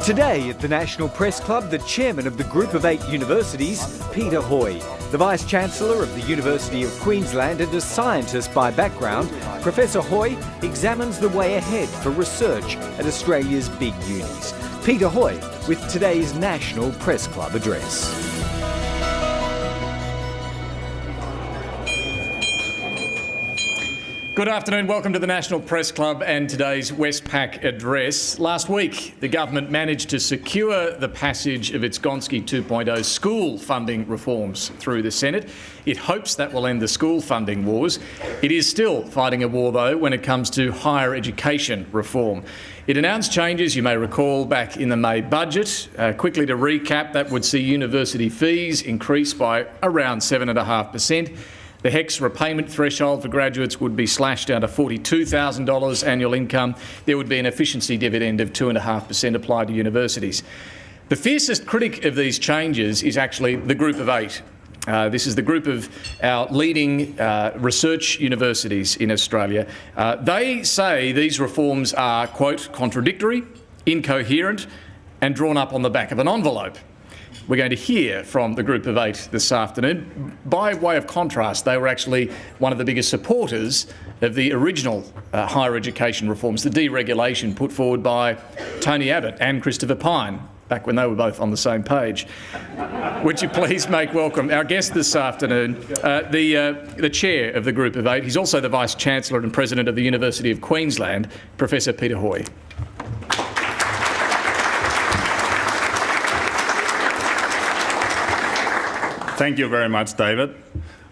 Today at the National Press Club, the chairman of the Group of 8 universities, Peter Hoy. The Vice-Chancellor of the University of Queensland and a scientist by background, Professor Hoy examines the way ahead for research at Australia's big unis. Peter Hoy with today's National Press Club address. Good afternoon, welcome to the National Press Club and today's Westpac address. Last week, the government managed to secure the passage of its Gonski 2.0 school funding reforms through the Senate. It hopes that will end the school funding wars. It is still fighting a war, though, when it comes to higher education reform. It announced changes, you may recall, back in the May budget. Quickly to recap, that would see university fees increase by around 7.5%. The HECS repayment threshold for graduates would be slashed down to $42,000 annual income. There would be an efficiency dividend of 2.5% applied to universities. The fiercest critic of these changes is actually the Group of 8. This is the group of our leading research universities in Australia. They say these reforms are, quote, contradictory, incoherent and drawn up on the back of an envelope. We're going to hear from the Group of 8 this afternoon. By way of contrast, they were actually one of the biggest supporters of the original higher education reforms, the deregulation put forward by Tony Abbott and Christopher Pyne, back when they were both on the same page. Would you please make welcome our guest this afternoon, the chair of the Group of 8. He's also the Vice-Chancellor and President of the University of Queensland, Professor Peter Hoy. Thank you very much, David.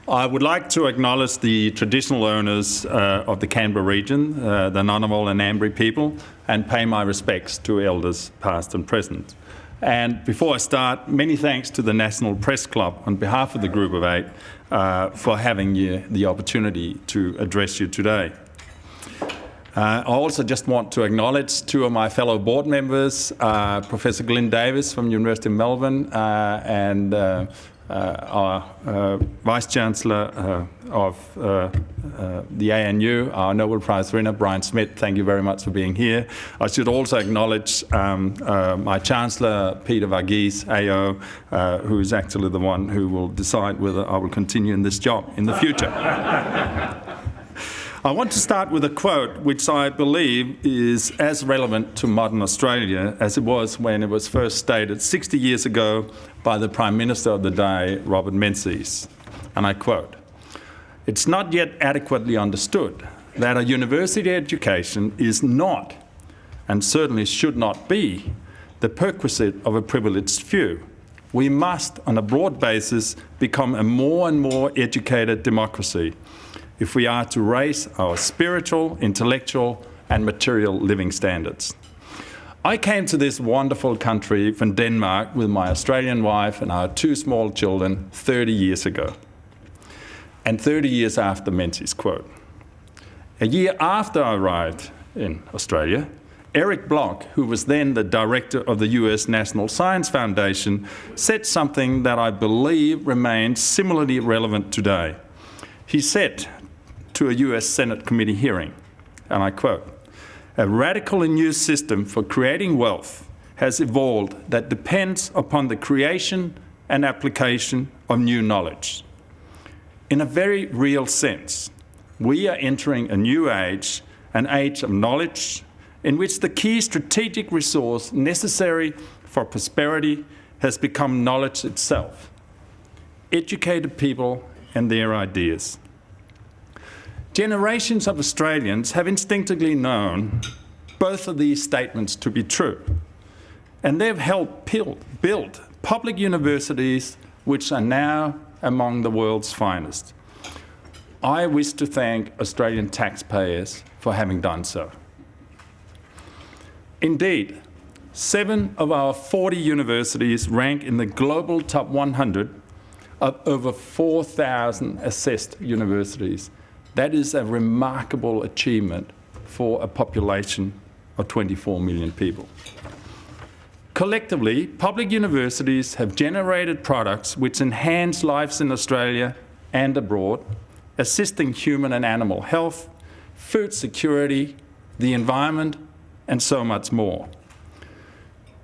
I would like to acknowledge the traditional owners of the Canberra region, the Ngunnawal and Ngambri people, and pay my respects to elders past and present. And before I start, many thanks to the National Press Club on behalf of the Group of 8 for having the opportunity to address you today. I also just want to acknowledge two of my fellow board members, Professor Glyn Davis from University of Melbourne and our Vice-Chancellor of the ANU, our Nobel Prize winner, Brian Smith. Thank you very much for being here. I should also acknowledge my Chancellor, Peter Varghese, AO, who is actually the one who will decide whether I will continue in this job in the future. I want to start with a quote which I believe is as relevant to modern Australia as it was when it was first stated 60 years ago by the Prime Minister of the day, Robert Menzies. And I quote, "It's not yet adequately understood that a university education is not, and certainly should not be, the perquisite of a privileged few. We must, on a broad basis, become a more and more educated democracy if we are to raise our spiritual, intellectual and material living standards." I came to this wonderful country from Denmark with my Australian wife and our 2 small children 30 years ago. And 30 years after Menzies' quote. A year after I arrived in Australia, Eric Bloch, who was then the director of the US National Science Foundation, said something that I believe remains similarly relevant today. He said to a US Senate committee hearing, and I quote, "A radical and new system for creating wealth has evolved that depends upon the creation and application of new knowledge. In a very real sense, we are entering a new age, an age of knowledge, in which the key strategic resource necessary for prosperity has become knowledge itself, educated people and their ideas." Generations of Australians have instinctively known both of these statements to be true, and they've helped build public universities which are now among the world's finest. I wish to thank Australian taxpayers for having done so. Indeed, 7 of our 40 universities rank in the global top 100 of over 4,000 assessed universities. That is a remarkable achievement for a population of 24 million people. Collectively, public universities have generated products which enhance lives in Australia and abroad, assisting human and animal health, food security, the environment, and so much more.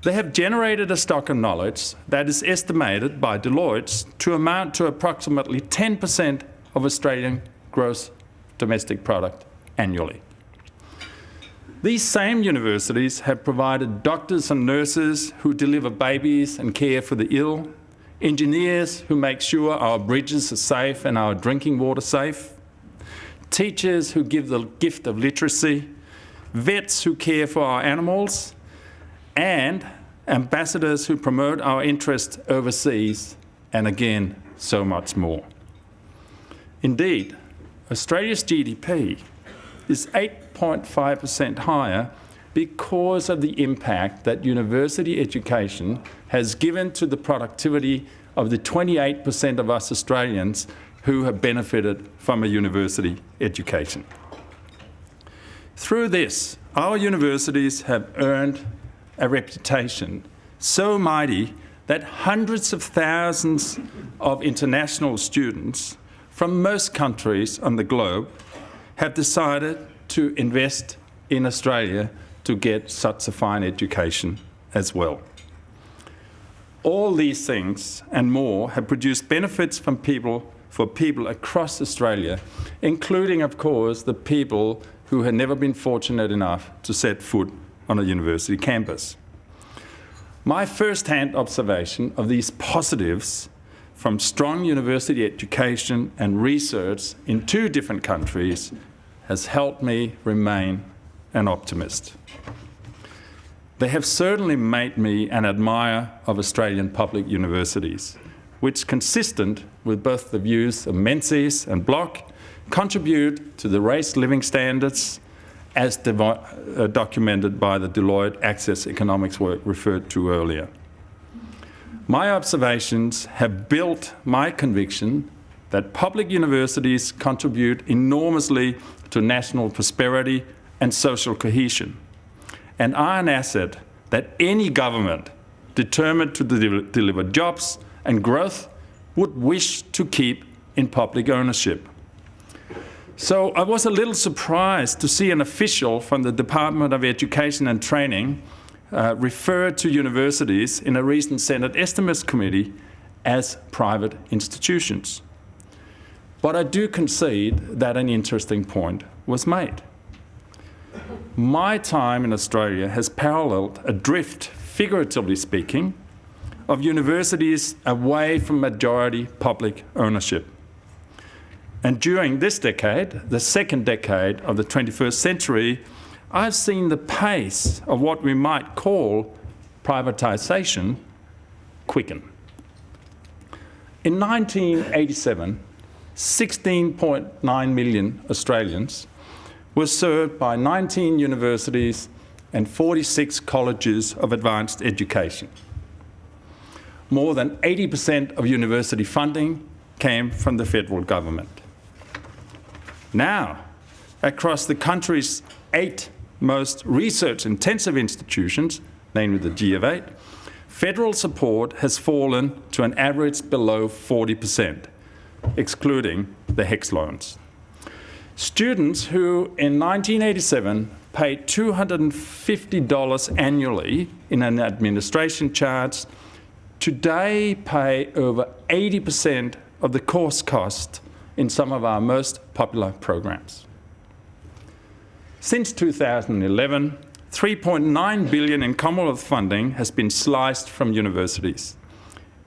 They have generated a stock of knowledge that is estimated by Deloitte to amount to approximately 10% of Australian gross domestic product annually. These same universities have provided doctors and nurses who deliver babies and care for the ill, engineers who make sure our bridges are safe and our drinking water safe, teachers who give the gift of literacy, vets who care for our animals, and ambassadors who promote our interests overseas, and again, so much more. Indeed, Australia's GDP is 8.5% higher because of the impact that university education has given to the productivity of the 28% of us Australians who have benefited from a university education. Through this, our universities have earned a reputation so mighty that hundreds of thousands of international students from most countries on the globe have decided to invest in Australia to get such a fine education as well. All these things and more have produced benefits for people across Australia, including, of course, the people who have never been fortunate enough to set foot on a university campus. My first-hand observation of these positives from strong university education and research in two different countries has helped me remain an optimist. They have certainly made me an admirer of Australian public universities, which, consistent with both the views of Menzies and Bloch, contribute to the raised living standards as documented by the Deloitte Access Economics work referred to earlier. My observations have built my conviction that public universities contribute enormously to national prosperity and social cohesion, and are an asset that any government determined to deliver jobs and growth would wish to keep in public ownership. So I was a little surprised to see an official from the Department of Education and Training refer to universities in a recent Senate Estimates Committee as private institutions. But I do concede that an interesting point was made. My time in Australia has paralleled a drift, figuratively speaking, of universities away from majority public ownership. And during this decade, the second decade of the 21st century, I've seen the pace of what we might call privatisation quicken. In 1987, 16.9 million Australians were served by 19 universities and 46 colleges of advanced education. More than 80% of university funding came from the federal government. Now, across the country's 8 most research-intensive institutions, namely the Go8, federal support has fallen to an average below 40%, excluding the HECS loans. Students who in 1987 paid $250 annually in an administration charge today pay over 80% of the course cost in some of our most popular programs. Since 2011, $3.9 billion in Commonwealth funding has been sliced from universities.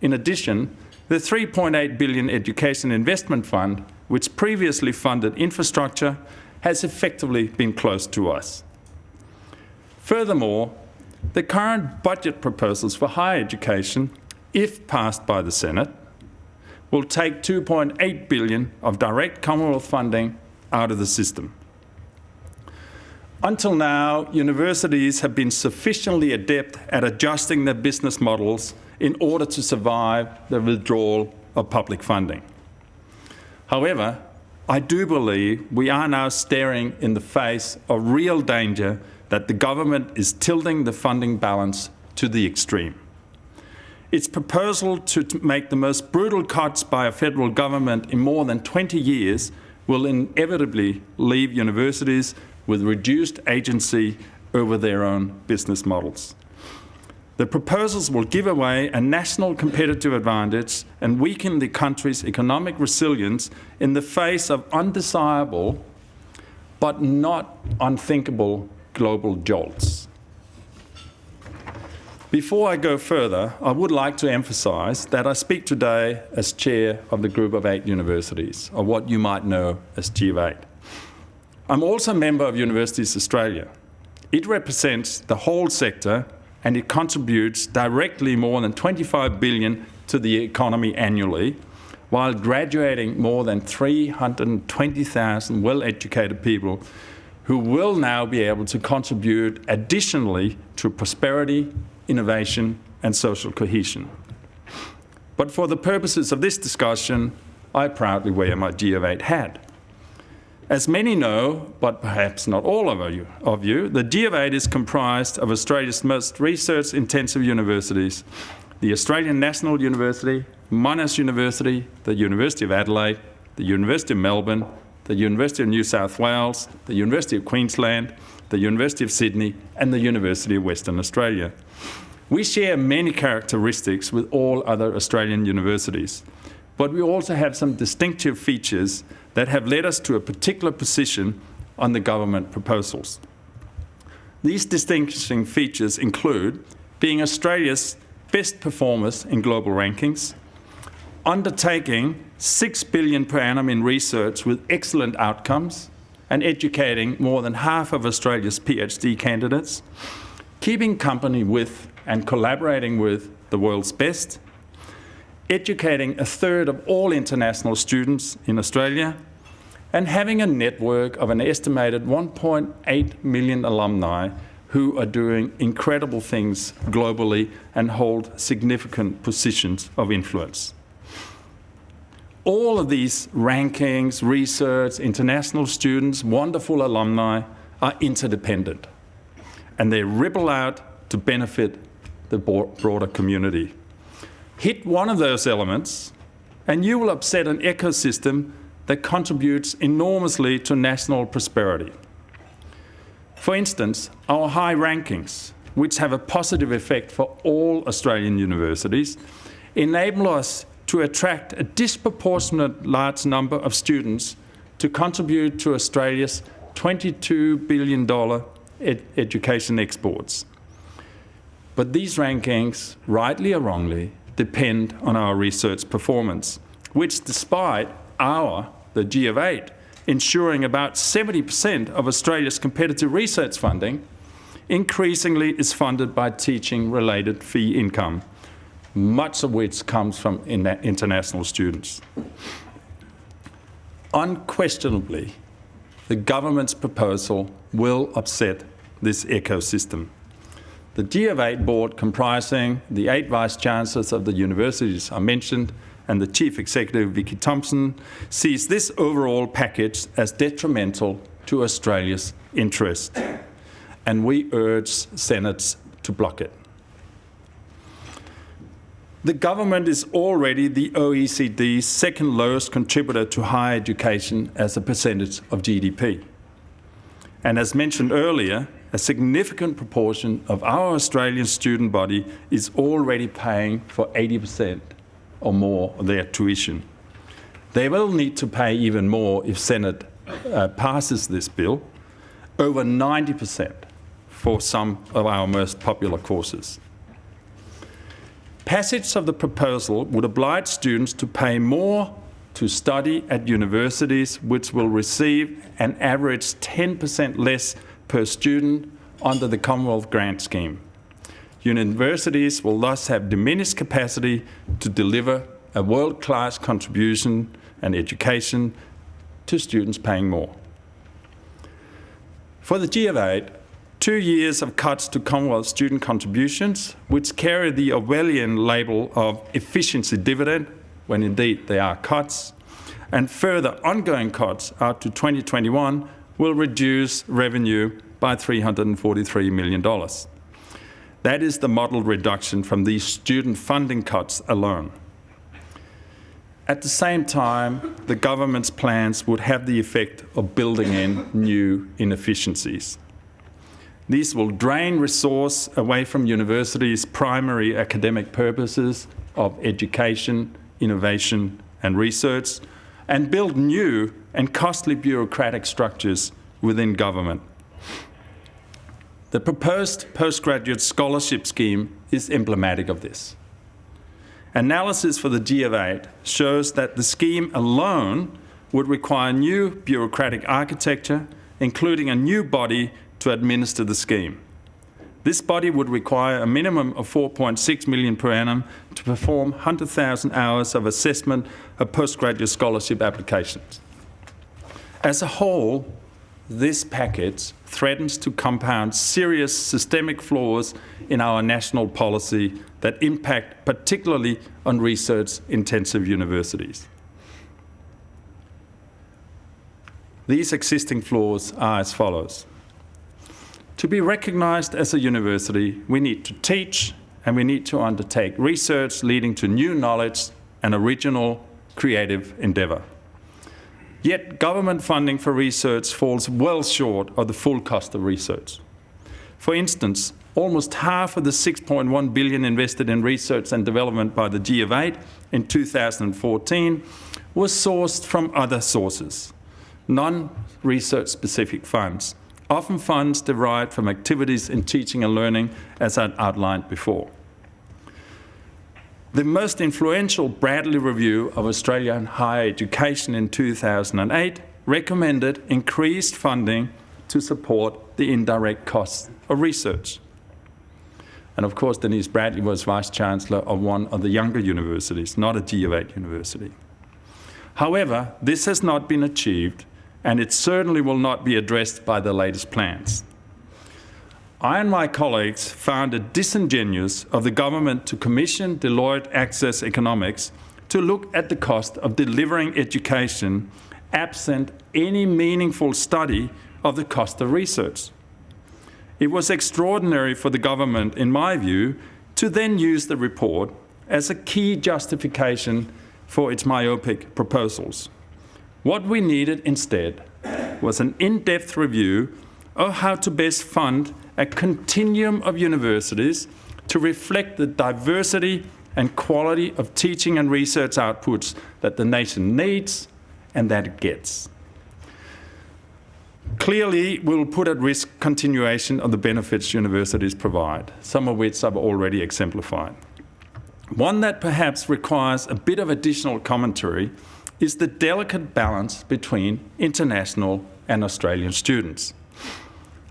In addition, the $3.8 billion Education Investment Fund, which previously funded infrastructure, has effectively been closed to us. Furthermore, the current budget proposals for higher education, if passed by the Senate, will take $2.8 billion of direct Commonwealth funding out of the system. Until now, universities have been sufficiently adept at adjusting their business models in order to survive the withdrawal of public funding. However, I do believe we are now staring in the face of real danger that the government is tilting the funding balance to the extreme. Its proposal to make the most brutal cuts by a federal government in more than 20 years will inevitably leave universities with reduced agency over their own business models. The proposals will give away a national competitive advantage and weaken the country's economic resilience in the face of undesirable but not unthinkable global jolts. Before I go further, I would like to emphasise that I speak today as chair of the Group of 8 universities, or what you might know as Go8. I'm also a member of Universities Australia. It represents the whole sector and it contributes directly more than $25 billion to the economy annually, while graduating more than 320,000 well-educated people who will now be able to contribute additionally to prosperity, innovation and social cohesion. But for the purposes of this discussion, I proudly wear my Go8 hat. As many know, but perhaps not all of you, the Go8 is comprised of Australia's most research-intensive universities, the Australian National University, Monash University, the University of Adelaide, the University of Melbourne, the University of New South Wales, the University of Queensland, the University of Sydney, and the University of Western Australia. We share many characteristics with all other Australian universities, but we also have some distinctive features that have led us to a particular position on the government proposals. These distinguishing features include being Australia's best performers in global rankings, undertaking $6 billion per annum in research with excellent outcomes and educating more than half of Australia's PhD candidates, keeping company with and collaborating with the world's best, educating a third of all international students in Australia, and having a network of an estimated 1.8 million alumni who are doing incredible things globally and hold significant positions of influence. All of these rankings, research, international students, wonderful alumni are interdependent, and they ripple out to benefit the broader community. Hit one of those elements, and you will upset an ecosystem that contributes enormously to national prosperity. For instance, our high rankings, which have a positive effect for all Australian universities, enable us to attract a disproportionate large number of students to contribute to Australia's $22 billion education exports. But these rankings, rightly or wrongly, depend on our research performance, which despite the Go8, ensuring about 70% of Australia's competitive research funding, increasingly is funded by teaching-related fee income, much of which comes from international students. Unquestionably, the government's proposal will upset this ecosystem. The Go8 board, comprising the 8 vice-chancellors of the universities I mentioned and the chief executive, Vicky Thompson, sees this overall package as detrimental to Australia's interest, and we urge Senate to block it. The government is already the OECD's second lowest contributor to higher education as a percentage of GDP. And as mentioned earlier, a significant proportion of our Australian student body is already paying for 80% or more of their tuition. They will need to pay even more if Senate passes this bill, over 90% for some of our most popular courses. Passage of the proposal would oblige students to pay more to study at universities which will receive an average 10% less per student under the Commonwealth Grant Scheme. Universities will thus have diminished capacity to deliver a world-class contribution and education to students paying more. For the Go8, 2 years of cuts to Commonwealth student contributions, which carry the Orwellian label of efficiency dividend, when indeed they are cuts, and further ongoing cuts out to 2021 will reduce revenue by $343 million. That is the modelled reduction from these student funding cuts alone. At the same time, the government's plans would have the effect of building in new inefficiencies. These will drain resource away from universities' primary academic purposes of education, innovation, and research, and build new and costly bureaucratic structures within government. The proposed postgraduate scholarship scheme is emblematic of this. Analysis for the Go8 shows that the scheme alone would require new bureaucratic architecture, including a new body to administer the scheme. This body would require a minimum of 4.6 million per annum to perform 100,000 hours of assessment of postgraduate scholarship applications. As a whole, this package threatens to compound serious systemic flaws in our national policy that impact particularly on research-intensive universities. These existing flaws are as follows. To be recognised as a university, we need to teach and we need to undertake research leading to new knowledge and original creative endeavour. Yet government funding for research falls well short of the full cost of research. For instance, almost half of the 6.1 billion invested in research and development by the Go8 in 2014 was sourced from other sources, non-research specific funds, often funds derived from activities in teaching and learning, as I outlined before. The most influential Bradley Review of Australian higher education in 2008 recommended increased funding to support the indirect costs of research. And of course, Denise Bradley was Vice-Chancellor of one of the younger universities, not a Go8 university. However, this has not been achieved, and it certainly will not be addressed by the latest plans. I and my colleagues found it disingenuous of the government to commission Deloitte Access Economics to look at the cost of delivering education absent any meaningful study of the cost of research. It was extraordinary for the government, in my view, to then use the report as a key justification for its myopic proposals. What we needed instead was an in-depth review of how to best fund a continuum of universities to reflect the diversity and quality of teaching and research outputs that the nation needs and that it gets. Clearly, we'll put at risk continuation of the benefits universities provide, some of which I've already exemplified. One that perhaps requires a bit of additional commentary is the delicate balance between international and Australian students.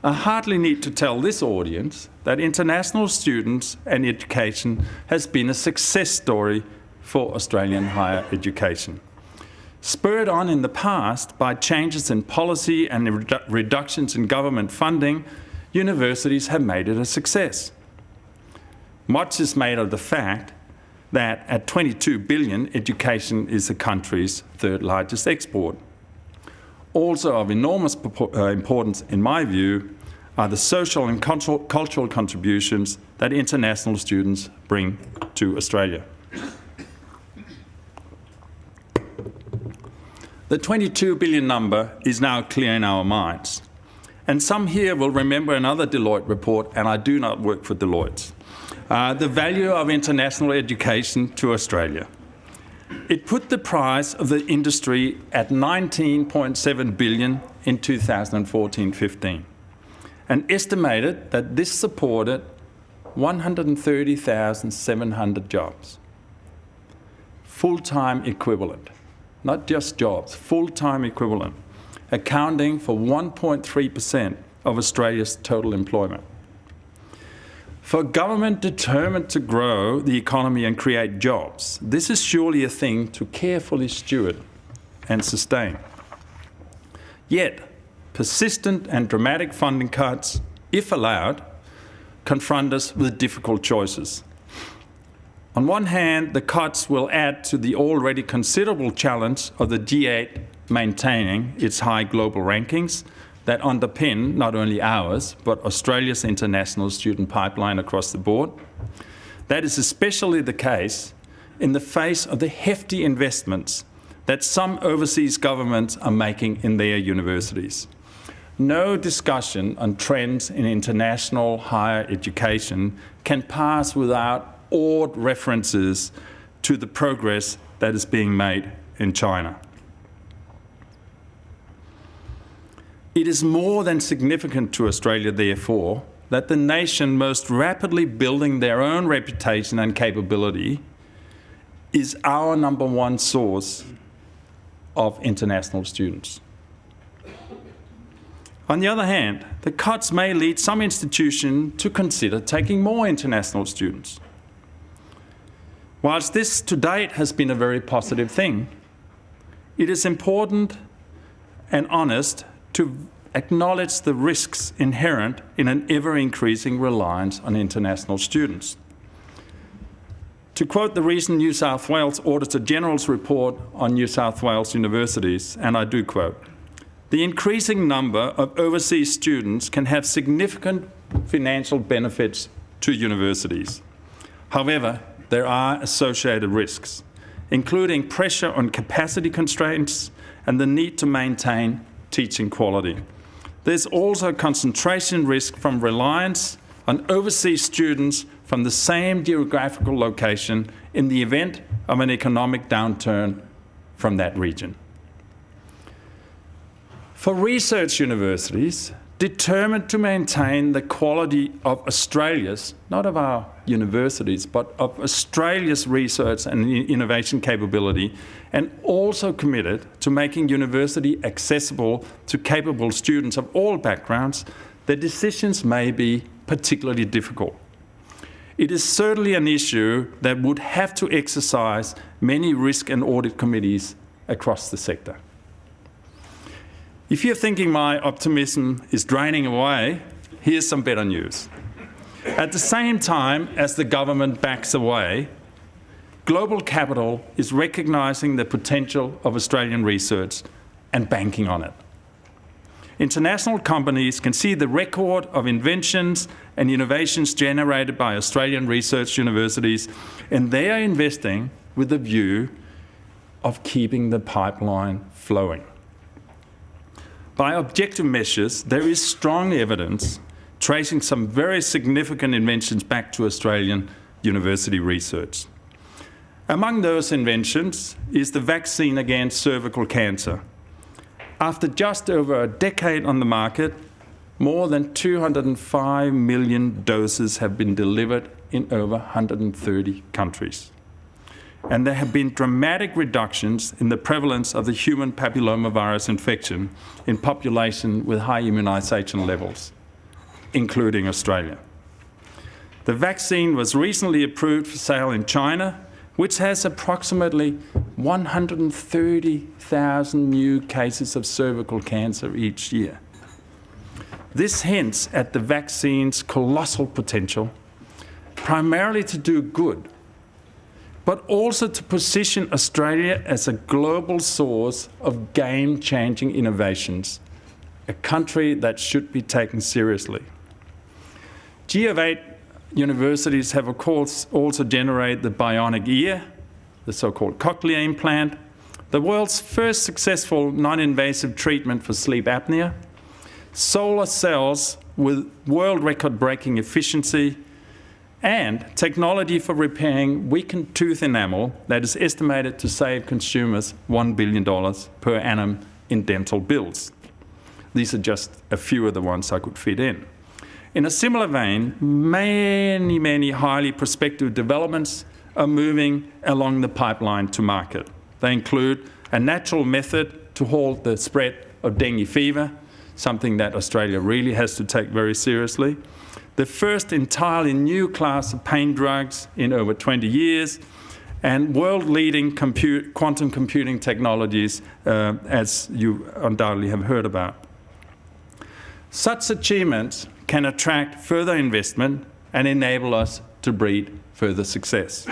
I hardly need to tell this audience that international students and education has been a success story for Australian higher education. Spurred on in the past by changes in policy and reductions in government funding, universities have made it a success. Much is made of the fact that at 22 billion, education is the country's third largest export. Also of enormous importance, in my view, are the social and cultural contributions that international students bring to Australia. The 22 billion number is now clear in our minds. And some here will remember another Deloitte report, and I do not work for Deloitte. The value of international education to Australia. It put the price of the industry at 19.7 billion in 2014-15, and estimated that this supported 130,700 jobs. Full-time equivalent, not just jobs, full-time equivalent, accounting for 1.3% of Australia's total employment. For a government determined to grow the economy and create jobs, this is surely a thing to carefully steward and sustain. Yet, persistent and dramatic funding cuts, if allowed, confront us with difficult choices. On one hand, the cuts will add to the already considerable challenge of the Go8 maintaining its high global rankings that underpin not only ours, but Australia's international student pipeline across the board. That is especially the case in the face of the hefty investments that some overseas governments are making in their universities. no discussion on trends in international higher education can pass without odd references to the progress that is being made in China. It is more than significant to Australia, therefore, that the nation most rapidly building their own reputation and capability is our number one source of international students. On the other hand, the cuts may lead some institutions to consider taking more international students. Whilst this to date has been a very positive thing, it is important and honest to acknowledge the risks inherent in an ever-increasing reliance on international students. To quote the recent New South Wales Auditor General's report on New South Wales universities, and I do quote, "The increasing number of overseas students can have significant financial benefits to universities. However, there are associated risks, including pressure on capacity constraints and the need to maintain teaching quality. There's also concentration risk from reliance on overseas students from the same geographical location in the event of an economic downturn from that region." For research universities determined to maintain the quality of Australia's, not of our universities, but of Australia's research and innovation capability, and also committed to making university accessible to capable students of all backgrounds, the decisions may be particularly difficult. It is certainly an issue that would have to exercise many risk and audit committees across the sector. If you're thinking my optimism is draining away, here's some better news. At the same time as the government backs away, global capital is recognising the potential of Australian research and banking on it. International companies can see the record of inventions and innovations generated by Australian research universities, and they are investing with the view of keeping the pipeline flowing. By objective measures, there is strong evidence tracing some very significant inventions back to Australian university research. Among those inventions is the vaccine against cervical cancer. After just over a decade on the market, more than 205 million doses have been delivered in over 130 countries. And there have been dramatic reductions in the prevalence of the human papillomavirus infection in population with high immunisation levels, including Australia. The vaccine was recently approved for sale in China, which has approximately 130,000 new cases of cervical cancer each year. This hints at the vaccine's colossal potential, primarily to do good, but also to position Australia as a global source of game-changing innovations, a country that should be taken seriously. Go8 universities have, of course, also generated the bionic ear, the so-called cochlear implant, the world's first successful non-invasive treatment for sleep apnea, solar cells with world record-breaking efficiency, and technology for repairing weakened tooth enamel that is estimated to save consumers $1 billion per annum in dental bills. These are just a few of the ones I could fit in. In a similar vein, many highly prospective developments are moving along the pipeline to market. They include a natural method to halt the spread of dengue fever, something that Australia really has to take very seriously, the first entirely new class of pain drugs in over 20 years, and world-leading quantum computing technologies, as you undoubtedly have heard about. Such achievements can attract further investment and enable us to breed further success.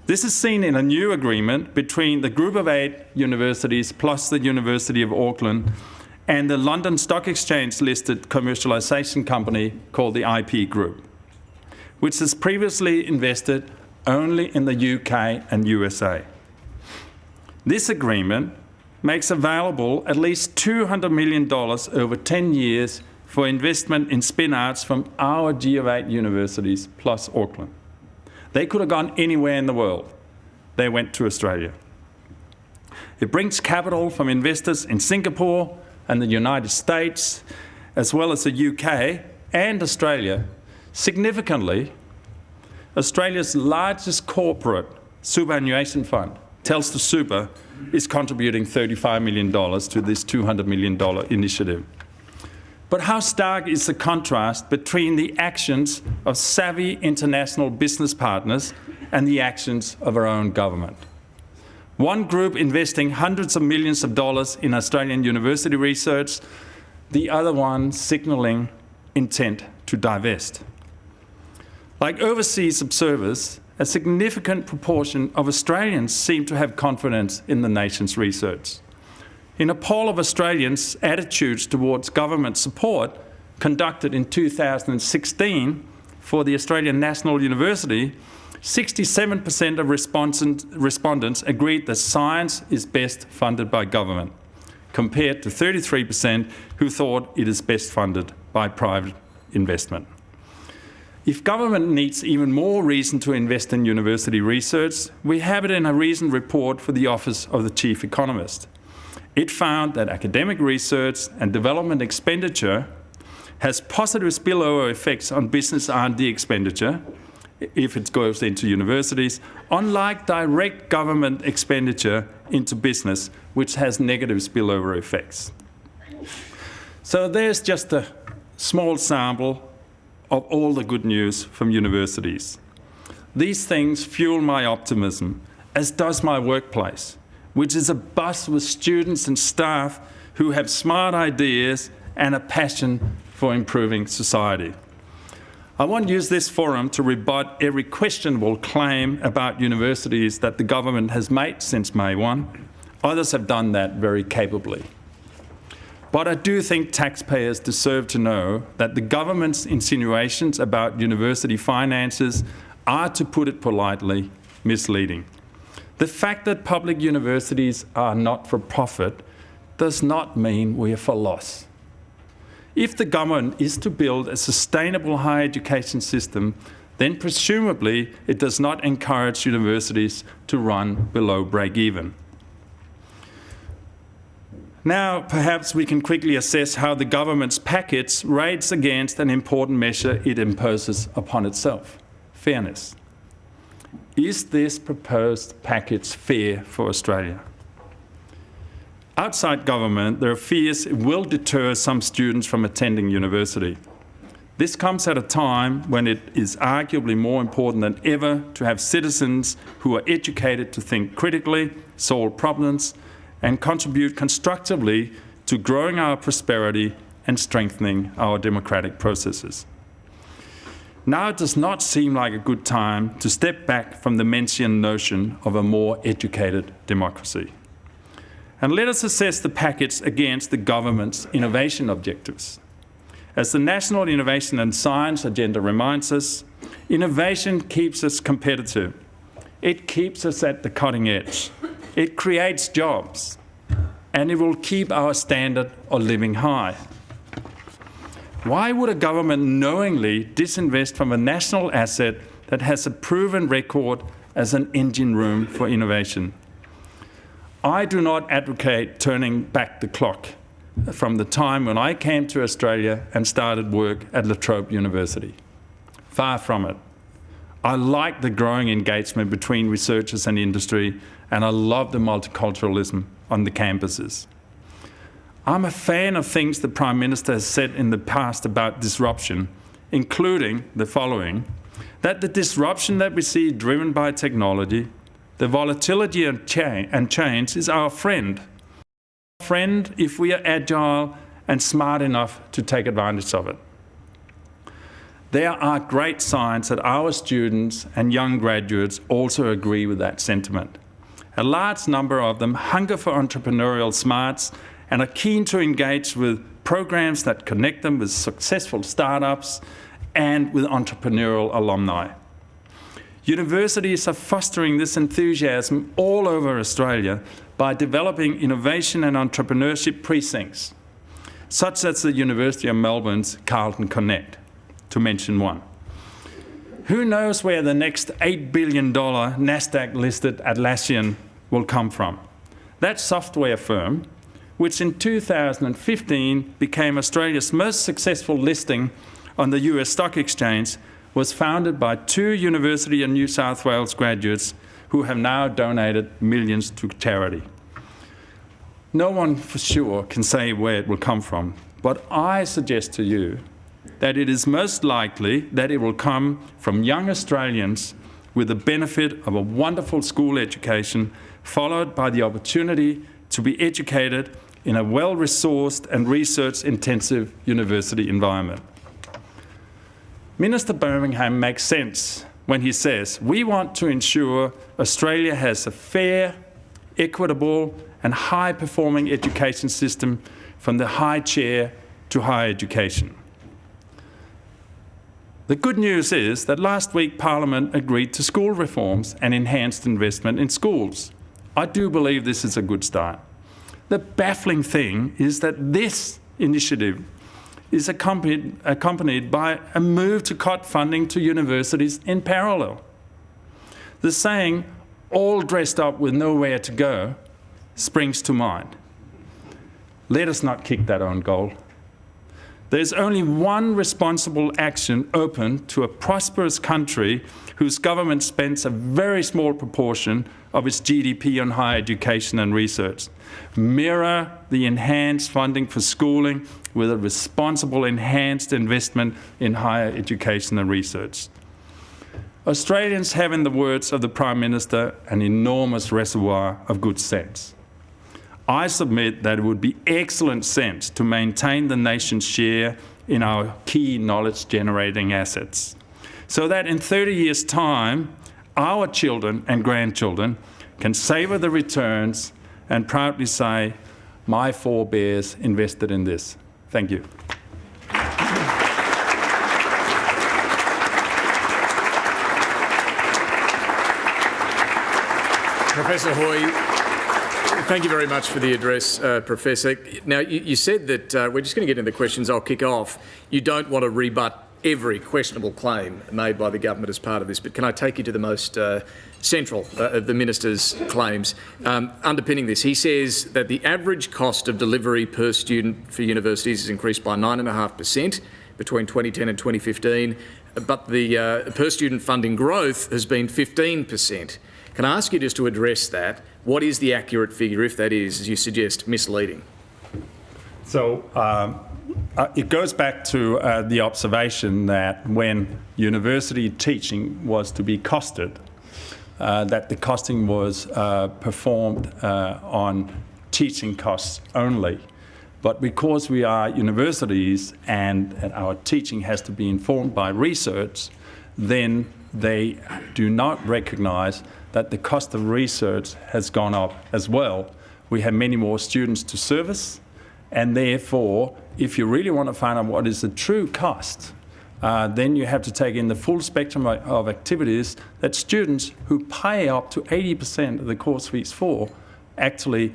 This is seen in a new agreement between the Group of 8 universities plus the University of Auckland and the London Stock Exchange-listed commercialisation company called the IP Group, which has previously invested only in the UK and USA. This agreement makes available at least $200 million over 10 years for investment in spin-outs from our Go8 universities plus Auckland. They could have gone anywhere in the world. They went to Australia. It brings capital from investors in Singapore and the United States, as well as the UK and Australia. Significantly, Australia's largest corporate superannuation fund, Telstra Super, is contributing $35 million to this $200 million initiative. But how stark is the contrast between the actions of savvy international business partners and the actions of our own government? One group investing hundreds of millions of dollars in Australian university research, the other one signalling intent to divest. Like overseas observers, a significant proportion of Australians seem to have confidence in the nation's research. In a poll of Australians' attitudes towards government support conducted in 2016 for the Australian National University, 67% of respondents agreed that science is best funded by government, compared to 33% who thought it is best funded by private investment. If government needs even more reason to invest in university research, we have it in a recent report for the Office of the Chief Economist. It found that academic research and development expenditure has positive spillover effects on business R&D expenditure if it goes into universities, unlike direct government expenditure into business, which has negative spillover effects. So there's just a small sample of all the good news from universities. These things fuel my optimism, as does my workplace, which is a buzz with students and staff who have smart ideas and a passion for improving society. I want to use this forum to rebut every questionable claim about universities that the government has made since May 1. Others have done that very capably. But I do think taxpayers deserve to know that the government's insinuations about university finances are, to put it politely, misleading. The fact that public universities are not for profit does not mean we are for loss. If the government is to build a sustainable higher education system, then presumably it does not encourage universities to run below break-even. Now, perhaps we can quickly assess how the government's package rates against an important measure it imposes upon itself: fairness. Is this proposed package fair for Australia? Outside government, there are fears it will deter some students from attending university. This comes at a time when it is arguably more important than ever to have citizens who are educated to think critically, solve problems, and contribute constructively to growing our prosperity and strengthening our democratic processes. Now it does not seem like a good time to step back from the mentioned notion of a more educated democracy. And let us assess the package against the government's innovation objectives. As the National Innovation and Science Agenda reminds us, innovation keeps us competitive. It keeps us at the cutting edge. It creates jobs, and it will keep our standard of living high. Why would a government knowingly disinvest from a national asset that has a proven record as an engine room for innovation? I do not advocate turning back the clock from the time when I came to Australia and started work at La Trobe University. Far from it. I like the growing engagement between researchers and industry, and I love the multiculturalism on the campuses. I'm a fan of things the Prime Minister has said in the past about disruption, including the following: that the disruption that we see driven by technology, the volatility and change is our friend. Friend if we are agile and smart enough to take advantage of it. There are great signs that our students and young graduates also agree with that sentiment. A large number of them hunger for entrepreneurial smarts and are keen to engage with programs that connect them with successful startups and with entrepreneurial alumni. Universities are fostering this enthusiasm all over Australia, by developing innovation and entrepreneurship precincts, such as the University of Melbourne's Carlton Connect, to mention one. Who knows where the next $8 billion NASDAQ-listed Atlassian will come from? That software firm, which in 2015 became Australia's most successful listing on the US Stock Exchange, was founded by 2 University of New South Wales graduates who have now donated millions to charity. No one for sure can say where it will come from, but I suggest to you that it is most likely that it will come from young Australians with the benefit of a wonderful school education, followed by the opportunity to be educated in a well-resourced and research-intensive university environment. Minister Birmingham makes sense when he says, we want to ensure Australia has a fair, equitable and high-performing education system from the high chair to higher education. The good news is that last week Parliament agreed to school reforms and enhanced investment in schools. I do believe this is a good start. The baffling thing is that this initiative is accompanied by a move to cut funding to universities in parallel. The saying, all dressed up with nowhere to go, springs to mind. Let us not kick that own goal. There's only one responsible action open to a prosperous country whose government spends a very small proportion of its GDP on higher education and research. Mirror the enhanced funding for schooling with a responsible enhanced investment in higher education and research. Australians have, in the words of the Prime Minister, an enormous reservoir of good sense. I submit that it would be excellent sense to maintain the nation's share in our key knowledge-generating assets, so that in 30 years' time, our children and grandchildren can savour the returns and proudly say, my forebears invested in this. Thank you. Professor Hoy, thank you very much for the address, Professor. Now, you said that we're just going to get into the questions. I'll kick off. You don't want to rebut every questionable claim made by the government as part of this, but can I take you to the most central of the Minister's claims? Underpinning this, he says that the average cost of delivery per student for universities has increased by 9.5% between 2010 and 2015, but the per student funding growth has been 15%. Can I ask you just to address that? What is the accurate figure, if that is, as you suggest, misleading? So it goes back to the observation that when university teaching was to be costed, that the costing was performed on teaching costs only. But because we are universities and our teaching has to be informed by research, then they do not recognise that the cost of research has gone up as well. We have many more students to service, and therefore, if you really want to find out what is the true cost, then you have to take in the full spectrum of activities that students who pay up to 80% of the course fees for actually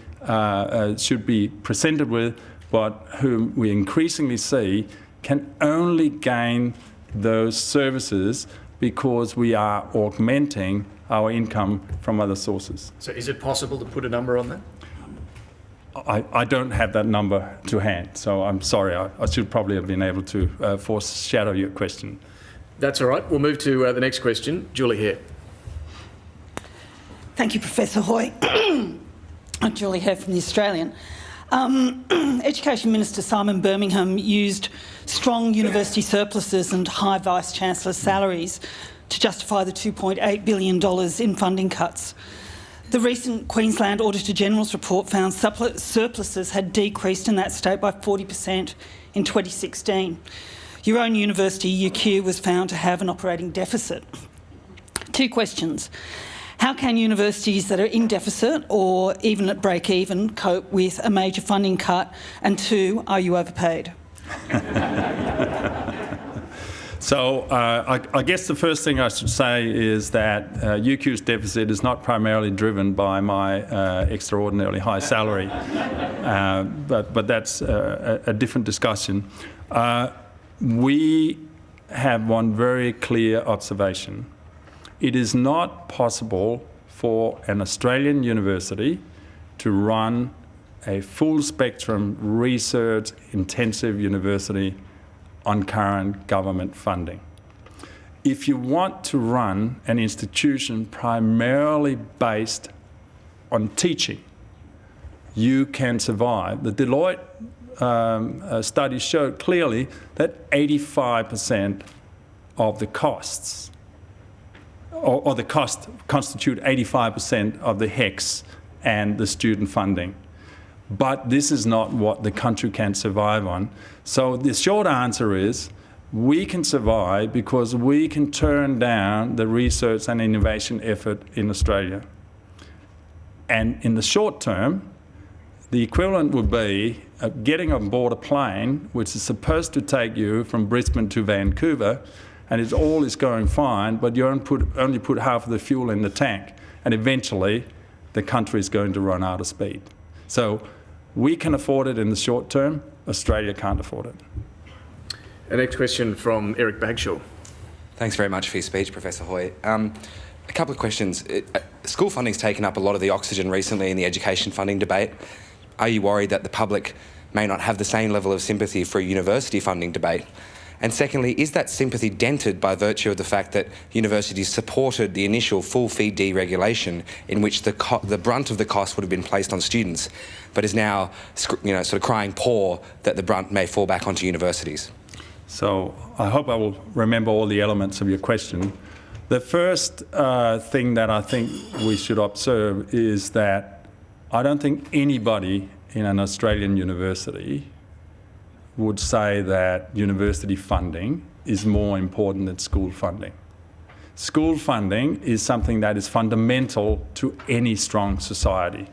should be presented with, but whom we increasingly see can only gain those services because we are augmenting our income from other sources. So is it possible to put a number on that? I don't have that number to hand, so I'm sorry. I should probably have been able to foreshadow your question. That's all right. We'll move to the next question. Julie Hare. Thank you, Professor Hoy. I'm Julie Hare from The Australian. Education Minister Simon Birmingham used strong university surpluses and high Vice-Chancellor salaries to justify the $2.8 billion in funding cuts. The recent Queensland Auditor-General's report found surpluses had decreased in that state by 40% in 2016. Your own university, UQ, was found to have an operating deficit. 2 questions. How can universities that are in deficit or even at break-even cope with a major funding cut? And 2, are you overpaid? So I guess the first thing I should say is that UQ's deficit is not primarily driven by my extraordinarily high salary, but that's a different discussion. We have one very clear observation. It is not possible for an Australian university to run a full spectrum research intensive university on current government funding. If you want to run an institution primarily based on teaching, you can survive. The Deloitte study showed clearly that 85% of the costs, or the cost constitute 85% of the HECS and the student funding. But this is not what the country can survive on. So the short answer is we can survive because we can turn down the research and innovation effort in Australia. And in the short term, the equivalent would be getting on board a plane which is supposed to take you from Brisbane to Vancouver, and it all is going fine, but you only put half of the fuel in the tank, and eventually the country is going to run out of speed. So we can afford it in the short term, Australia can't afford it. The next question from Eric Bagshaw. Thanks very much for your speech, Professor Hoy. A couple of questions. School funding's taken up a lot of the oxygen recently in the education funding debate. Are you worried that the public may not have the same level of sympathy for a university funding debate? And secondly, is that sympathy dented by virtue of the fact that universities supported the initial full fee deregulation in which the brunt of the cost would have been placed on students, but is now sort of crying poor that the brunt may fall back onto universities? So I hope I will remember all the elements of your question. The first thing that I think we should observe is that I don't think anybody in an Australian university would say that university funding is more important than school funding. School funding is something that is fundamental to any strong society.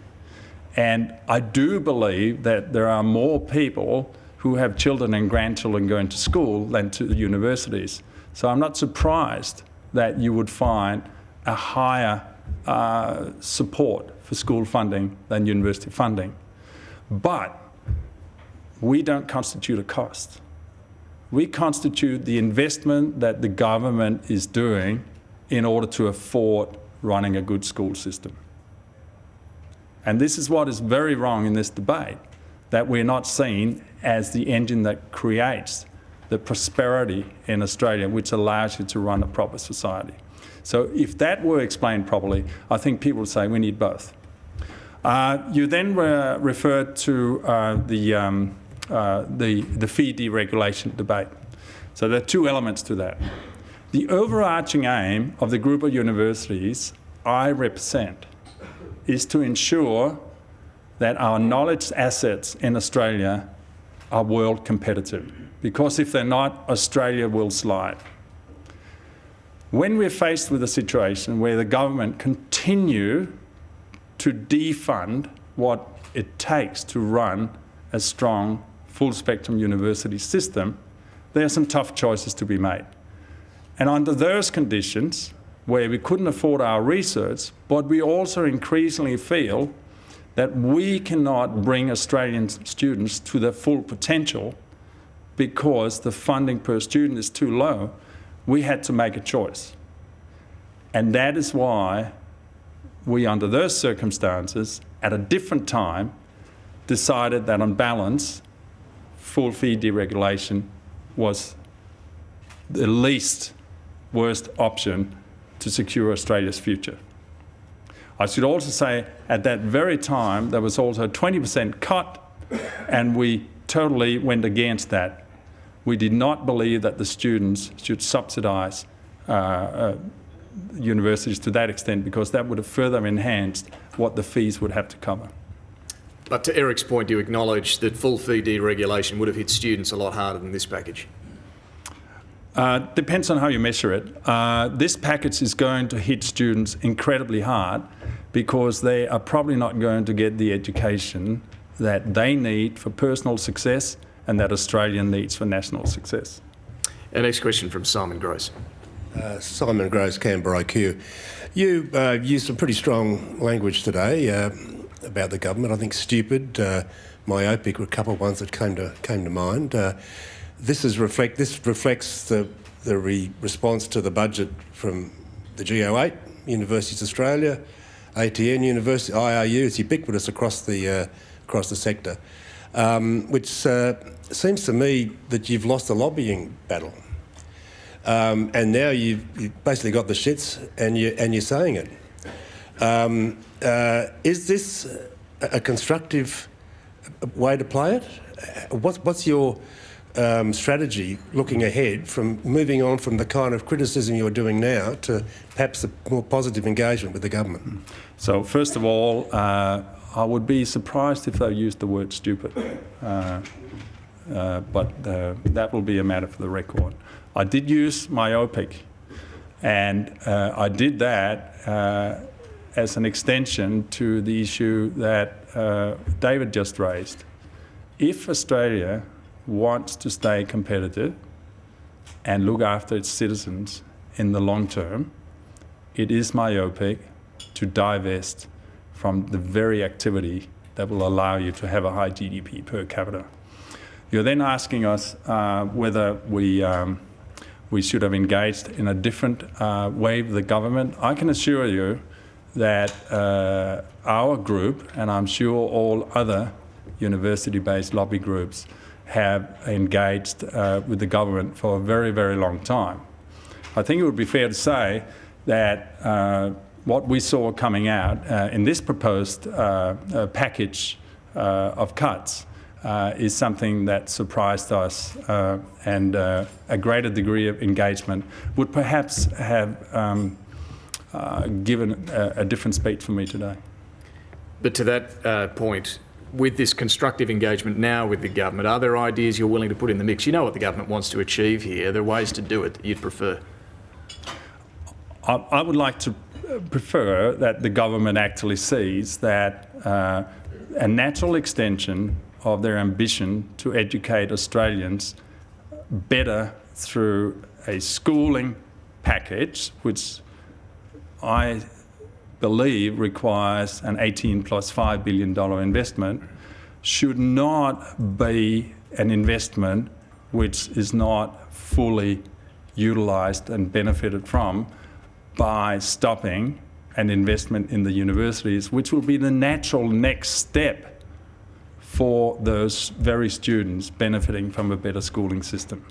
And I do believe that there are more people who have children and grandchildren going to school than to the universities. So I'm not surprised that you would find a higher support for school funding than university funding. But we don't constitute a cost. We constitute the investment that the government is doing in order to afford running a good school system. And this is what is very wrong in this debate, that we're not seen as the engine that creates the prosperity in Australia, which allows you to run a proper society. So if that were explained properly, I think people would say we need both. You then referred to the fee deregulation debate. So there are two elements to that. The overarching aim of the group of universities I represent is to ensure that our knowledge assets in Australia are world competitive. Because if they're not, Australia will slide. When we're faced with a situation where the government continue to defund what it takes to run a strong full spectrum university system, there are some tough choices to be made. And under those conditions, where we couldn't afford our research, but we also increasingly feel that we cannot bring Australian students to their full potential because the funding per student is too low, we had to make a choice. And that is why we, under those circumstances, at a different time, decided that on balance, full fee deregulation was the least worst option to secure Australia's future. I should also say at that very time there was also a 20% cut, and we totally went against that. We did not believe that the students should subsidise universities to that extent, because that would have further enhanced what the fees would have to cover. But to Eric's point, you acknowledge that full fee deregulation would have hit students a lot harder than this package. Depends on how you measure it. This package is going to hit students incredibly hard because they are probably not going to get the education that they need for personal success and that Australia needs for national success. Our next question from Simon Gross. Simon Gross, Canberra IQ. You used some pretty strong language today about the government. I think stupid, myopic were a couple of ones that came to mind. This reflects the response to the budget from the Go8, Universities Australia, ATN University, IRU. It's ubiquitous across the sector, which seems to me that you've lost the lobbying battle. And now you've basically got the shits, and you're saying it. Is this a constructive way to play it? What's your strategy looking ahead from moving on from the kind of criticism you're doing now to perhaps a more positive engagement with the government? So first of all, I would be surprised if I used the word stupid, but that will be a matter for the record. I did use myopic, and I did that as an extension to the issue that David just raised. If Australia wants to stay competitive and look after its citizens in the long term, it is myopic to divest from the very activity that will allow you to have a high GDP per capita. You're then asking us whether we should have engaged in a different way with the government. I can assure you that our group, and I'm sure all other university-based lobby groups, have engaged with the government for a very, very long time. I think it would be fair to say that what we saw coming out in this proposed package of cuts is something that surprised us, and a greater degree of engagement would perhaps have given a different speech for me today. But to that point, with this constructive engagement now with the government, are there ideas you're willing to put in the mix? You know what the government wants to achieve here. Are there ways to do it that you'd prefer? I would like to prefer that the government actually sees that a natural extension of their ambition to educate Australians better through a schooling package, which I believe requires an $18 plus $5 billion investment, should not be an investment which is not fully utilised and benefited from by stopping an investment in the universities, which will be the natural next step for those very students benefiting from a better schooling system.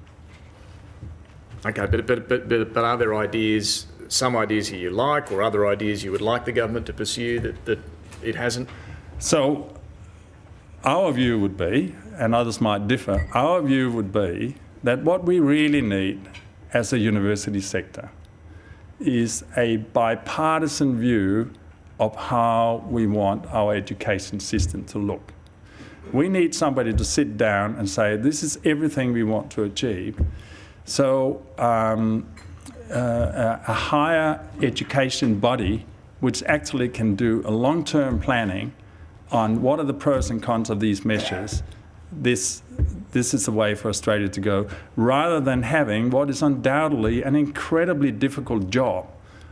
Okay, but are there ideas, some ideas here you like, or other ideas you would like the government to pursue that it hasn't? So our view would be, and others might differ, our view would be that what we really need as a university sector is a bipartisan view of how we want our education system to look. We need somebody to sit down and say, this is everything we want to achieve. So a higher education body which actually can do a long-term planning on what are the pros and cons of these measures, this is the way for Australia to go, rather than having what is undoubtedly an incredibly difficult job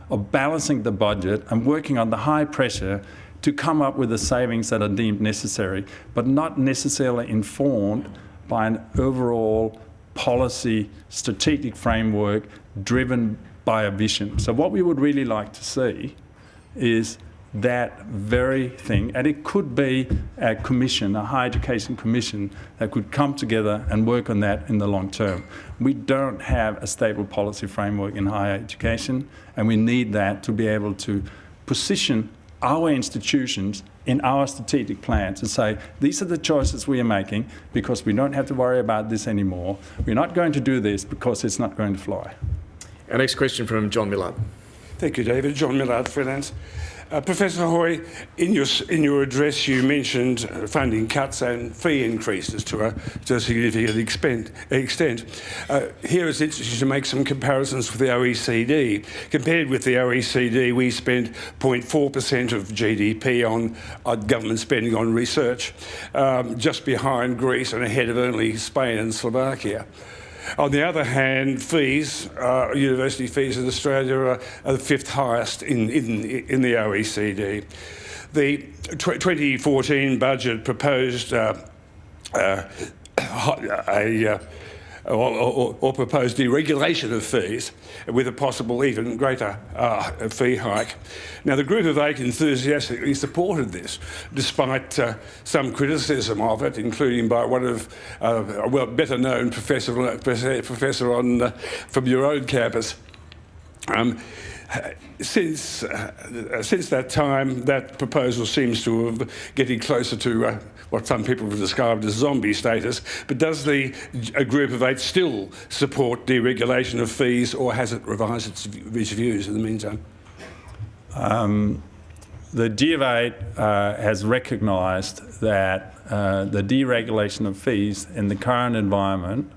of balancing the budget and working on the high pressure to come up with the savings that are deemed necessary, but not necessarily informed by an overall policy strategic framework driven by a vision. So what we would really like to see is that very thing, and it could be a commission, a higher education commission, that could come together and work on that in the long term. We don't have a stable policy framework in higher education, and we need that to be able to position our institutions in our strategic plans and say, these are the choices we are making because we don't have to worry about this anymore. We're not going to do this because it's not going to fly. Our next question from John Millard. Thank you, David. John Millard, freelance. Professor Hoy, in your address you mentioned funding cuts and fee increases to a significant extent. Here it's interesting to make some comparisons with the OECD. Compared with the OECD, we spend 0.4% of GDP on government spending on research, just behind Greece and ahead of only Spain and Slovakia. On the other hand, fees, university fees in Australia are the fifth highest in the OECD. The 2014 budget proposed proposed deregulation of fees with a possible even greater fee hike. Now, the Group of 8 enthusiastically supported this, despite some criticism of it, including by one of a better-known professor from your own campus. Since that time, that proposal seems to have getting closer to what some people have described as zombie status. But does the Group of 8 still support deregulation of fees, or has it revised its views in the meantime? The G of 8 has recognised that the deregulation of fees in the current environment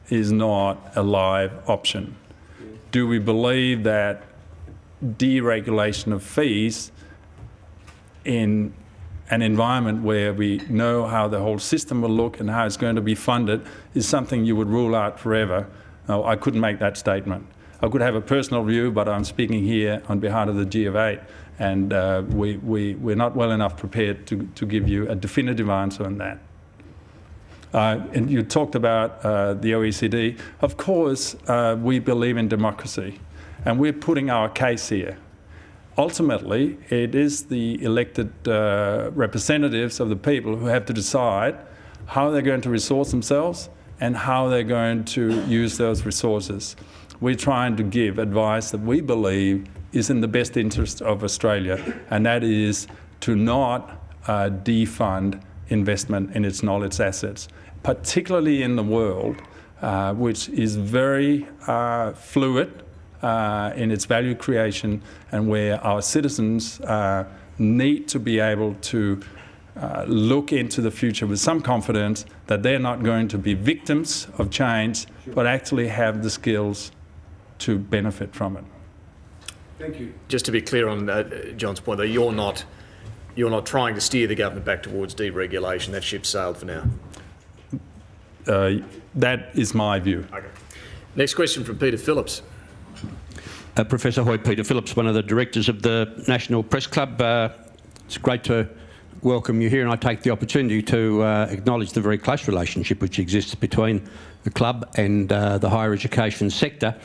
is not a live option. Do we believe that deregulation of fees in an environment where we know how the whole system will look and how it's going to be funded is something you would rule out forever? No, I couldn't make that statement. I could have a personal view, but I'm speaking here on behalf of the G of 8, and we're not well enough prepared to give you a definitive answer on that. And you talked about the OECD. Of course, we believe in democracy, and we're putting our case here. Ultimately, it is the elected representatives of the people who have to decide how they're going to resource themselves and how they're going to use those resources. We're trying to give advice that we believe is in the best interest of Australia, and that is to not defund investment in its knowledge assets, particularly in the world, which is very fluid in its value creation, and where our citizens need to be able to look into the future with some confidence that they're not going to be victims of change, but actually have the skills to benefit from it. Thank you. Just to be clear on John's point, though, you're not trying to steer the government back towards deregulation. That ship sailed for now. That is my view. Okay. Next question from Peter Phillips. Professor Hoy, Peter Phillips, one of the directors of the National Press Club. It's great to welcome you here, and I take the opportunity to acknowledge the very close relationship which exists between the club and the higher education sector.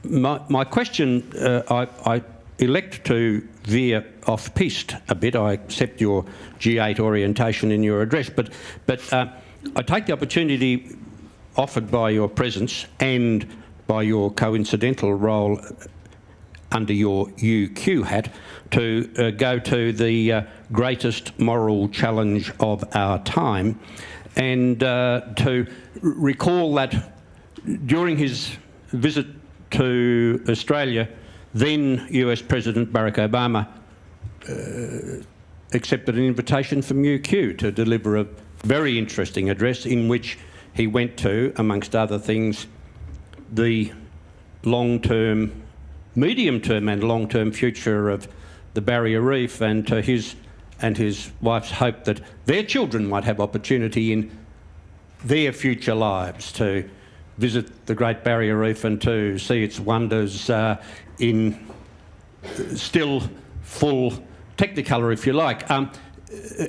My question, I elect to veer off-piste a bit. I accept your G8 orientation in your address, but I take the opportunity offered by your presence and by your coincidental role under your UQ hat to go to the greatest moral challenge of our time, and to recall that during his visit to Australia, then US President Barack Obama accepted an invitation from UQ to deliver a very interesting address in which he went to, amongst other things, the long-term, medium-term and long-term future of the Barrier Reef, and to his wife's hope that their children might have opportunity in their future lives to visit the Great Barrier Reef and to see its wonders in still full technicolor, if you like.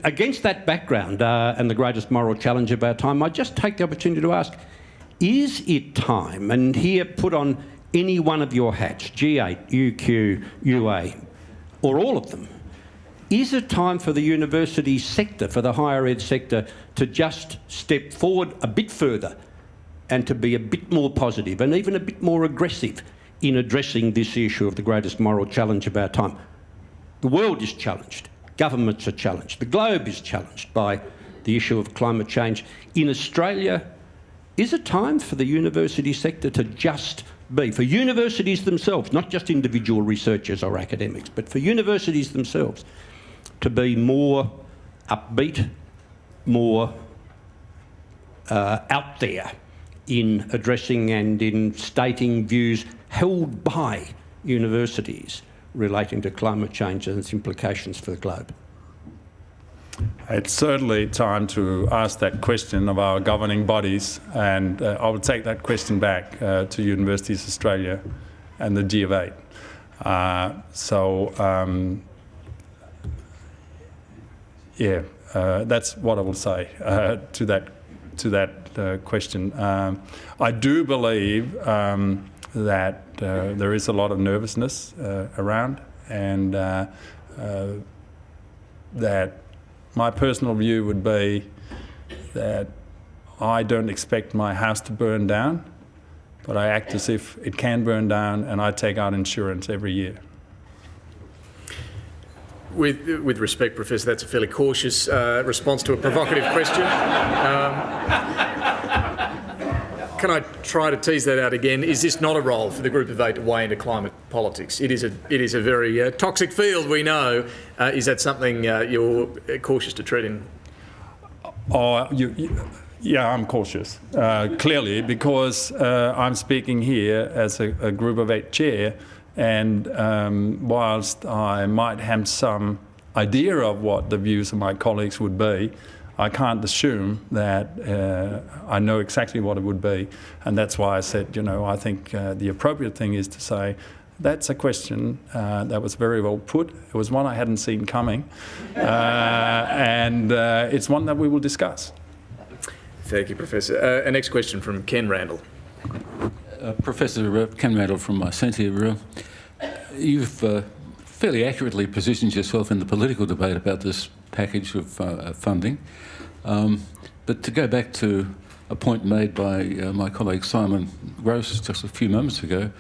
Against that background and the greatest moral challenge of our time, I just take the opportunity to ask, is it time, and here put on any one of your hats, G8, UQ, UA, or all of them, is it time for the university sector, for the higher ed sector, to just step forward a bit further and to be a bit more positive and even a bit more aggressive in addressing this issue of the greatest moral challenge of our time? The world is challenged. Governments are challenged. The globe is challenged by the issue of climate change. In Australia, is it time for the university sector to just be, for universities themselves, not just individual researchers or academics, but for universities themselves, to be more upbeat, more out there in addressing and in stating views held by universities relating to climate change and its implications for the globe? It's certainly time to ask that question of our governing bodies, and I will take that question back to Universities Australia and the Go8. That's what I will say to that question. I do believe that there is a lot of nervousness around, and that my personal view would be that I don't expect my house to burn down, but I act as if it can burn down, and I take out insurance every year. With respect, Professor, that's a fairly cautious response to a provocative question. Can I try to tease that out again? Is this not a role for the Group of 8 to weigh into climate politics? It is a very toxic field, we know. Is that something you're cautious to tread in? Yeah, I'm cautious, clearly, because I'm speaking here as a Group of 8 chair, and whilst I might have some idea of what the views of my colleagues would be, I can't assume that I know exactly what it would be, and that's why I said, I think the appropriate thing is to say, that's a question that was very well put. It was one I hadn't seen coming, and it's one that we will discuss. Thank you, Professor. A next question from Ken Randall. Professor Ken Randall from Centre. You've fairly accurately positioned yourself in the political debate about this package of funding. But to go back to a point made by my colleague Simon Gross just a few moments ago,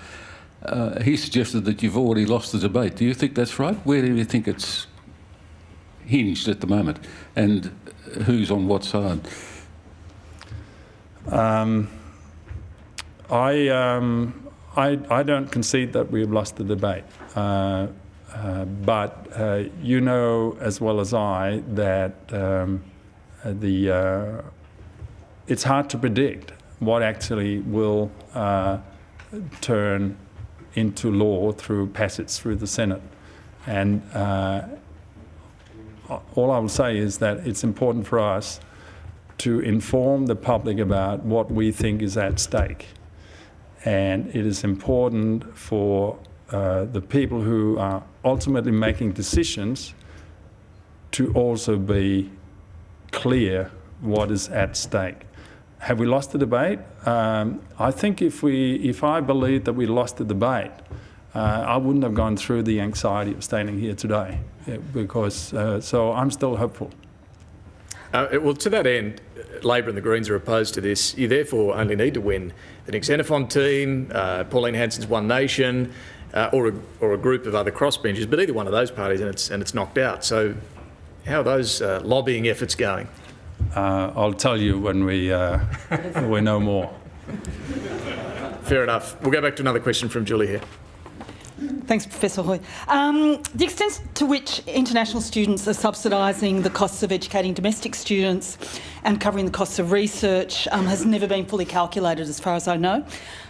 he suggested that you've already lost the debate. Do you think that's right? Where do you think it's hinged at the moment, and who's on what side? I don't concede that we've lost the debate, but you know as well as I that it's hard to predict what actually will turn into law through passage through the Senate, and all I will say is that it's important for us to inform the public about what we think is at stake. And it is important for the people who are ultimately making decisions to also be clear what is at stake. Have we lost the debate? I think if I believed that we lost the debate, I wouldn't have gone through the anxiety of standing here today, because so I'm still hopeful. Well, to that end, Labor and the Greens are opposed to this. You therefore only need to win the Nick Xenophon team, Pauline Hanson's One Nation, or a group of other crossbenchers, but either one of those parties and it's knocked out. So how are those lobbying efforts going? I'll tell you when we know more. Fair enough. We'll go back to another question from Julie here. Thanks, Professor Hoy. The extent to which international students are subsidising the costs of educating domestic students and covering the costs of research has never been fully calculated, as far as I know.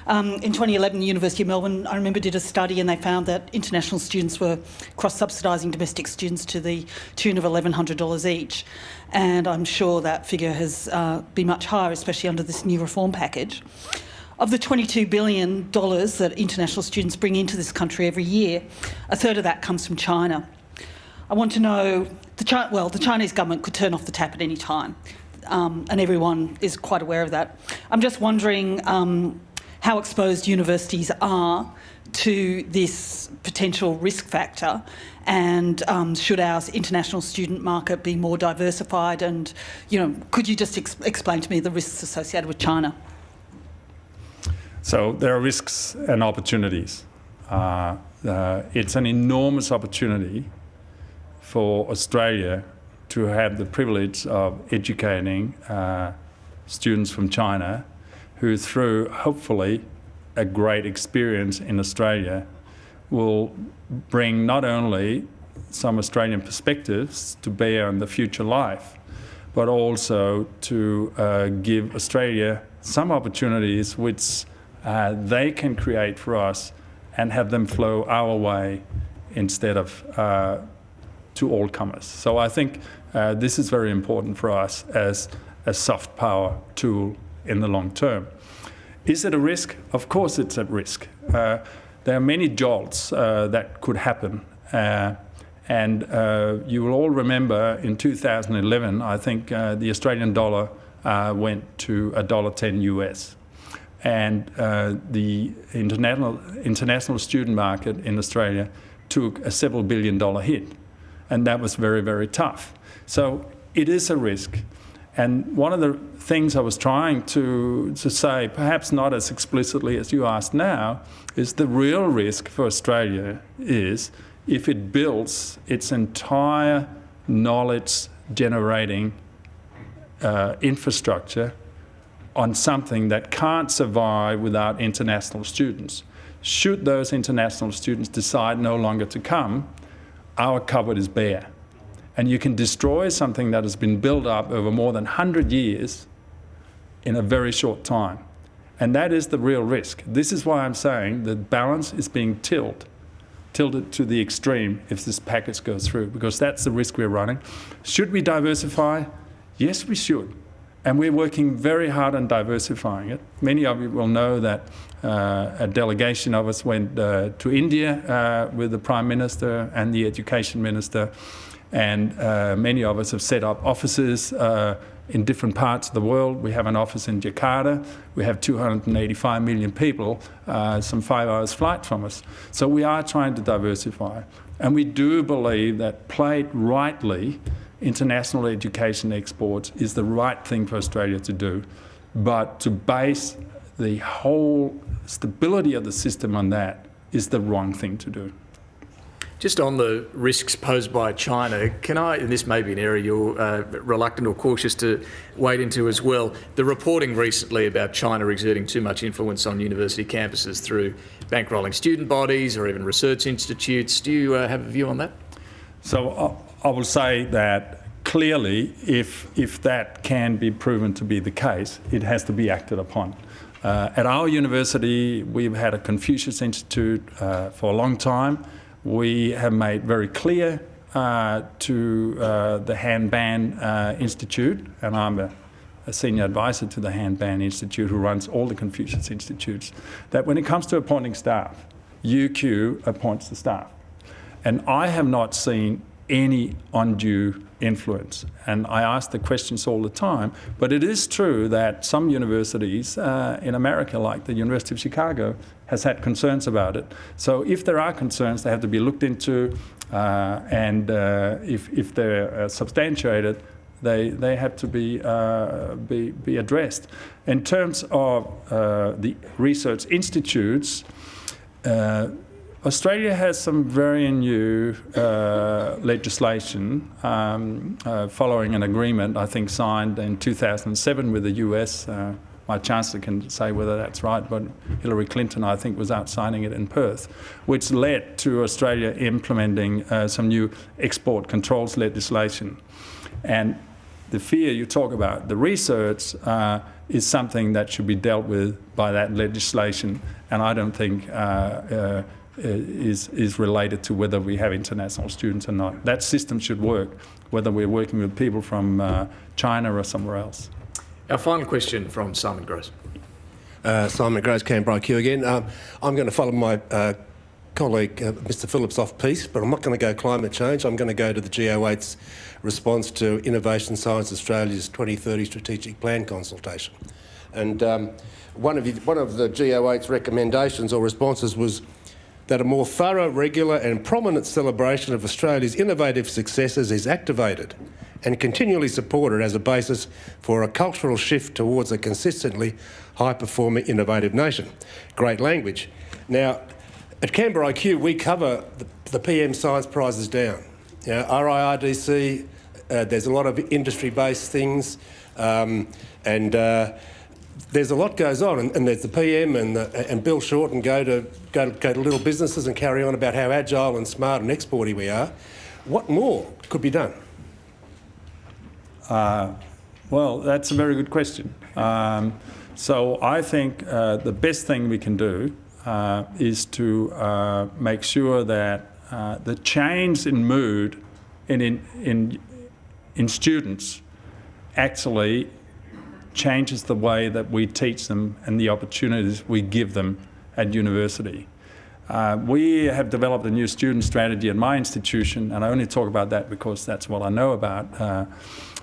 In 2011, the University of Melbourne, I remember, did a study, and they found that international students were cross-subsidising domestic students to the tune of $1,100 each. And I'm sure that figure has been much higher, especially under this new reform package. Of the $22 billion that international students bring into this country every year, a third of that comes from China. I want to know, the Chinese government could turn off the tap at any time, and everyone is quite aware of that. I'm just wondering how exposed universities are to this potential risk factor, and should our international student market be more diversified? And, could you just explain to me the risks associated with China? So there are risks and opportunities. It's an enormous opportunity for Australia to have the privilege of educating students from China who, through hopefully a great experience in Australia, will bring not only some Australian perspectives to bear on the future life, but also to give Australia some opportunities which they can create for us and have them flow our way instead of to all comers. So I think This is very important for us as a soft power tool in the long term. Is it a risk? Of course it's at risk. There are many jolts that could happen. And you will all remember in 2011, I think the Australian dollar went to $1.10 US. And the international student market in Australia took a several billion-dollar hit. And that was very, very tough. So it is a risk. And one of the things I was trying to say, perhaps not as explicitly as you asked now, is the real risk for Australia is if it builds its entire knowledge-generating infrastructure on something that can't survive without international students. Should those international students decide no longer to come, our cupboard is bare. And you can destroy something that has been built up over more than 100 years in a very short time. And that is the real risk. This is why I'm saying the balance is being tilted to the extreme if this package goes through, because that's the risk we're running. Should we diversify? Yes, we should. And we're working very hard on diversifying it. Many of you will know that a delegation of us went to India with the Prime Minister and the Education Minister. And many of us have set up offices in different parts of the world. We have an office in Jakarta. We have 285 million people, some 5 hours flight from us. So we are trying to diversify. And we do believe that played rightly, international education exports is the right thing for Australia to do. But to base the whole stability of the system on that is the wrong thing to do. Just on the risks posed by China, can I, and this may be an area you're reluctant or cautious to wade into as well, the reporting recently about China exerting too much influence on university campuses through bankrolling student bodies or even research institutes. Do you have a view on that? So I will say that clearly, if that can be proven to be the case, it has to be acted upon. At our university, we've had a Confucius Institute for a long time. We have made very clear to the Han Ban Institute, and I'm a senior advisor to the Han Ban Institute who runs all the Confucius Institutes, that when it comes to appointing staff, UQ appoints the staff. And I have not seen any undue influence. And I ask the questions all the time, but it is true that some universities in America, like the University of Chicago, has had concerns about it. So if there are concerns, they have to be looked into, and if they're substantiated, they have to be addressed. In terms of the research institutes, Australia has some very new legislation following an agreement, I think, signed in 2007 with the US. My Chancellor can say whether that's right, but Hillary Clinton, I think, was out signing it in Perth, which led to Australia implementing some new export controls legislation. And the fear you talk about, the research, is something that should be dealt with by that legislation, and I don't think is related to whether we have international students or not. That system should work, whether we're working with people from China or somewhere else. Our final question from Simon Gross. Simon Gross, Canberra IQ again. I'm going to follow my colleague, Mr Phillips, off piece, but I'm not going to go climate change. I'm going to go to the Go8's response to Innovation Science Australia's 2030 Strategic Plan consultation. And one of the Go8's recommendations or responses was that a more thorough, regular and prominent celebration of Australia's innovative successes is activated and continually supported as a basis for a cultural shift towards a consistently high-performing, innovative nation. Great language. Now, at Canberra IQ, we cover the PM Science Prizes down. You know, RIRDC, there's a lot of industry-based things, and there's a lot goes on, and there's the PM and Bill Shorten go to little businesses and carry on about how agile and smart and exporty we are. What more could be done? Well, that's a very good question. So I think the best thing we can do is to make sure that the change in mood in in students actually changes the way that we teach them and the opportunities we give them at university. We have developed a new student strategy at my institution, and I only talk about that because that's what I know about,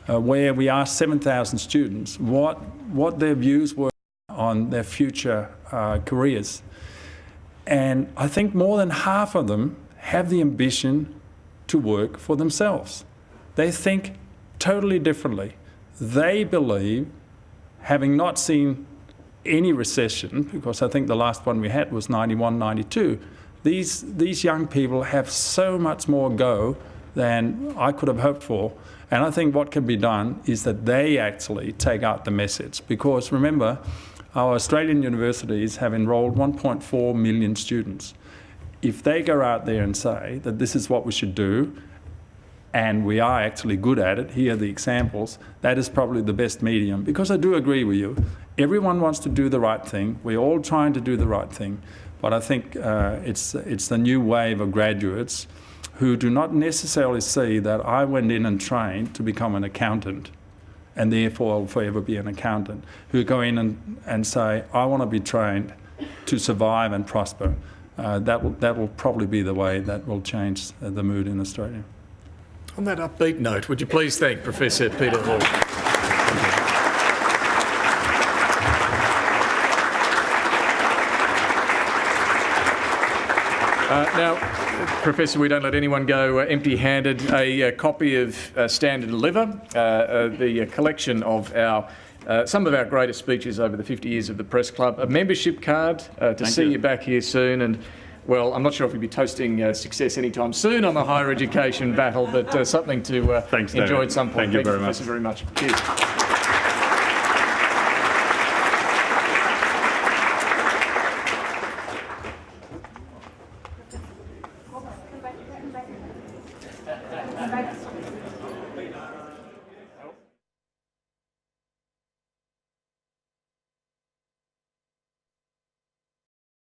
where we asked 7,000 students what their views were on their future careers. And I think more than half of them have the ambition to work for themselves. They think totally differently. They believe, having not seen any recession, because I think the last one we had was 91, 92, these young people have so much more go than I could have hoped for. And I think what can be done is that they actually take out the message. Because remember, our Australian universities have enrolled 1.4 million students. If they go out there and say that this is what we should do, and we are actually good at it, here are the examples, that is probably the best medium. Because I do agree with you, everyone wants to do the right thing, we're all trying to do the right thing, but I think it's the new wave of graduates who do not necessarily see that I went in and trained to become an accountant and therefore I'll forever be an accountant, who go in and say, I want to be trained to survive and prosper. That will probably be the way that will change the mood in Australia. On that upbeat note, would you please thank Professor Peter Hall? Now, Professor, we don't let anyone go empty-handed. A copy of Stand and Deliver, the collection of some of our greatest speeches over the 50 years of the Press Club, a membership card to see you back here soon, and well, I'm not sure if we'll be toasting success anytime soon on the higher education battle, but something to enjoy at some point. Thank you very much. Professor, very much. Cheers.